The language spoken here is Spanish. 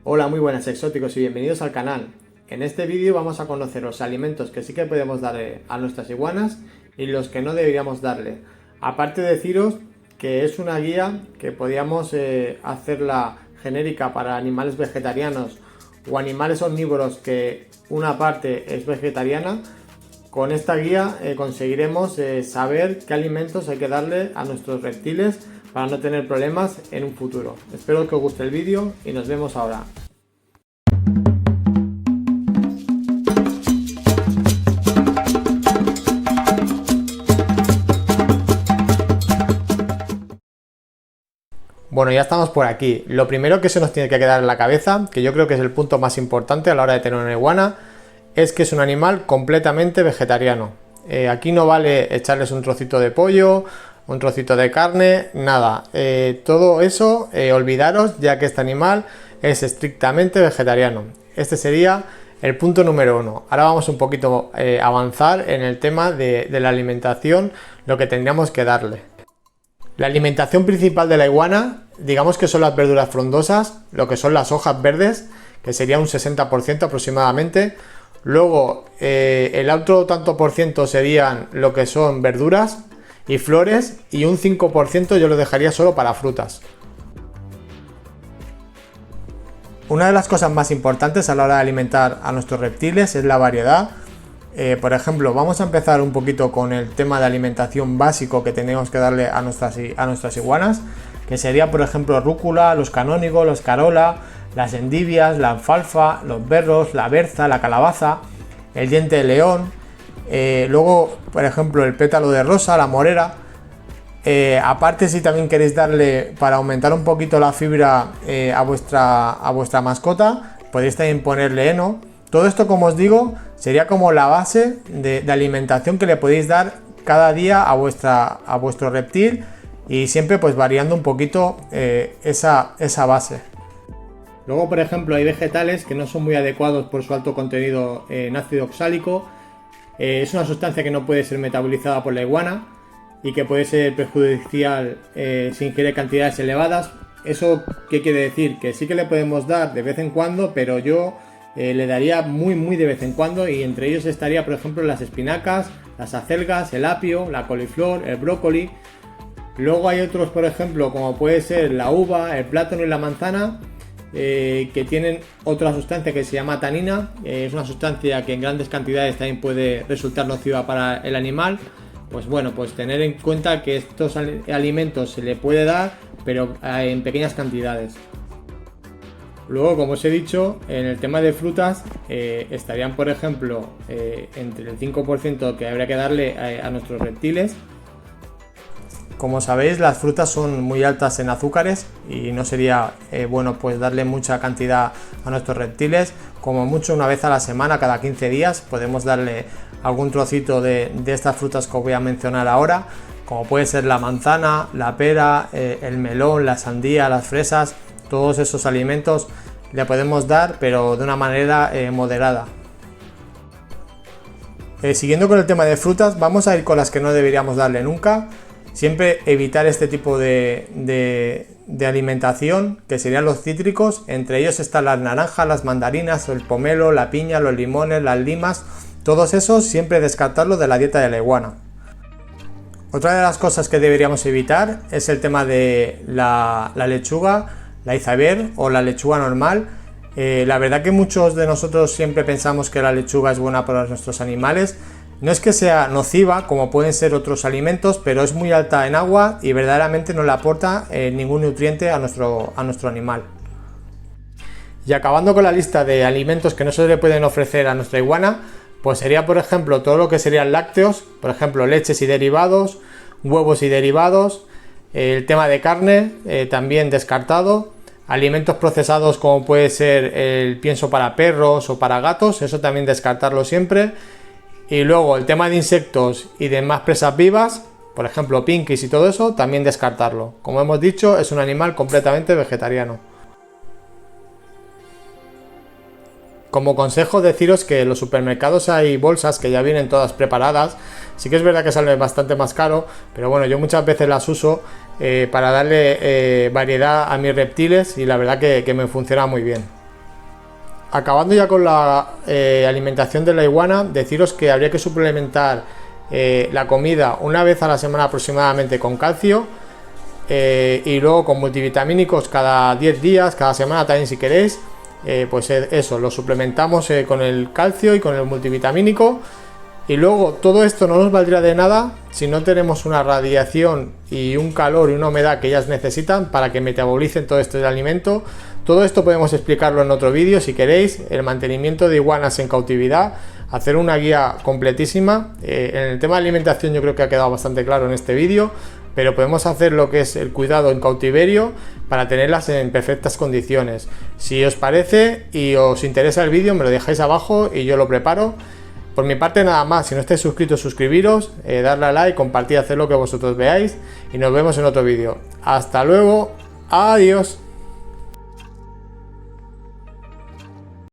Hola, muy buenas exóticos y bienvenidos al canal. En este vídeo vamos a conocer los alimentos que sí que podemos darle a nuestras iguanas y los que no deberíamos darle. Aparte de deciros que es una guía que podríamos hacerla genérica para animales vegetarianos o animales omnívoros que una parte es vegetariana. Con esta guía conseguiremos saber qué alimentos hay que darle a nuestros reptiles para no tener problemas en un futuro. Espero que os guste el vídeo y nos vemos ahora. Bueno, ya estamos por aquí. Lo primero que se nos tiene que quedar en la cabeza, que yo creo que es el punto más importante a la hora de tener una iguana, es que es un animal completamente vegetariano. Aquí no vale echarles un trocito de pollo, un trocito de carne, nada. Todo eso, olvidaros, ya que este animal es estrictamente vegetariano. Este sería el punto número 1. Ahora vamos un poquito a avanzar en el tema de la alimentación, lo que tendríamos que darle. La alimentación principal de la iguana, digamos que son las verduras frondosas, lo que son las hojas verdes, que sería un 60% aproximadamente. Luego el otro tanto por ciento serían lo que son verduras y flores, y un 5% yo lo dejaría solo para frutas. Una de las cosas más importantes a la hora de alimentar a nuestros reptiles es la variedad. Por ejemplo, vamos a empezar un poquito con el tema de alimentación básico que tenemos que darle a nuestras iguanas, que sería, por ejemplo, rúcula, los canónigos, los carola, las endivias, la alfalfa, los berros, la berza, la calabaza, el diente de león, luego, por ejemplo, el pétalo de rosa, la morera. Aparte, si también queréis darle, para aumentar un poquito la fibra a vuestra mascota, podéis también ponerle heno. Todo esto, como os digo, sería como la base de alimentación que le podéis dar cada día a vuestro reptil, y siempre pues variando un poquito esa base. Luego, por ejemplo, hay vegetales que no son muy adecuados por su alto contenido en ácido oxálico. Es una sustancia que no puede ser metabolizada por la iguana y que puede ser perjudicial si ingiere cantidades elevadas. ¿Eso qué quiere decir? Que sí que le podemos dar de vez en cuando, pero yo le daría muy de vez en cuando, y entre ellos estaría, por ejemplo, las espinacas, las acelgas, el apio, la coliflor, el brócoli. Luego hay otros, por ejemplo, como puede ser la uva, el plátano y la manzana, que tienen otra sustancia que se llama tanina. Es una sustancia que en grandes cantidades también puede resultar nociva para el animal. Pues bueno, pues tener en cuenta que estos alimentos se le puede dar, pero en pequeñas cantidades. Luego, como os he dicho, en el tema de frutas estarían, por ejemplo, entre el 5% que habría que darle a nuestros reptiles. Como sabéis, las frutas son muy altas en azúcares y no sería bueno pues darle mucha cantidad a nuestros reptiles. Como mucho una vez a la semana, cada 15 días, podemos darle algún trocito de estas frutas que os voy a mencionar ahora, como puede ser la manzana, la pera, el melón, la sandía, las fresas. Todos esos alimentos le podemos dar, pero de una manera moderada. Siguiendo con el tema de frutas, vamos a ir con las que no deberíamos darle nunca. Siempre evitar este tipo de alimentación, que serían los cítricos. Entre ellos están las naranjas, las mandarinas, el pomelo, la piña, los limones, las limas. Todos esos siempre descartarlos de la dieta de la iguana. Otra de las cosas que deberíamos evitar es el tema de la lechuga, la iceberg o la lechuga normal. La verdad que muchos de nosotros siempre pensamos que la lechuga es buena para nuestros animales. No es que sea nociva como pueden ser otros alimentos, pero es muy alta en agua y verdaderamente no le aporta ningún nutriente a nuestro animal. Y acabando con la lista de alimentos que no se le pueden ofrecer a nuestra iguana, pues sería, por ejemplo, todo lo que serían lácteos, por ejemplo, leches y derivados, huevos y derivados. El tema de carne también descartado. Alimentos procesados como puede ser el pienso para perros o para gatos, eso también descartarlo siempre. Y luego el tema de insectos y demás presas vivas, por ejemplo pinkies y todo eso, también descartarlo. Como hemos dicho, es un animal completamente vegetariano. Como consejo, deciros que en los supermercados hay bolsas que ya vienen todas preparadas. Sí que es verdad que salen bastante más caro, pero bueno, yo muchas veces las uso para darle variedad a mis reptiles, y la verdad que me funciona muy bien. acabando ya con la alimentación de la iguana, deciros que habría que suplementar la comida una vez a la semana aproximadamente con calcio, y luego con multivitamínicos cada 10 días, cada semana también si queréis. Pues eso, lo suplementamos con el calcio y con el multivitamínico. Y luego todo esto no nos valdría de nada si no tenemos una radiación y un calor y una humedad que ellas necesitan para que metabolicen todo esto del alimento. Todo esto podemos explicarlo en otro vídeo si queréis, el mantenimiento de iguanas en cautividad, hacer una guía completísima. En el tema de alimentación yo creo que ha quedado bastante claro en este vídeo, pero podemos hacer lo que es el cuidado en cautiverio para tenerlas en perfectas condiciones. Si os parece y os interesa el vídeo, me lo dejáis abajo y yo lo preparo. Por mi parte nada más, si no estáis suscritos, suscribiros, darle a like, compartir, hacer lo que vosotros veáis y nos vemos en otro vídeo. Hasta luego, adiós.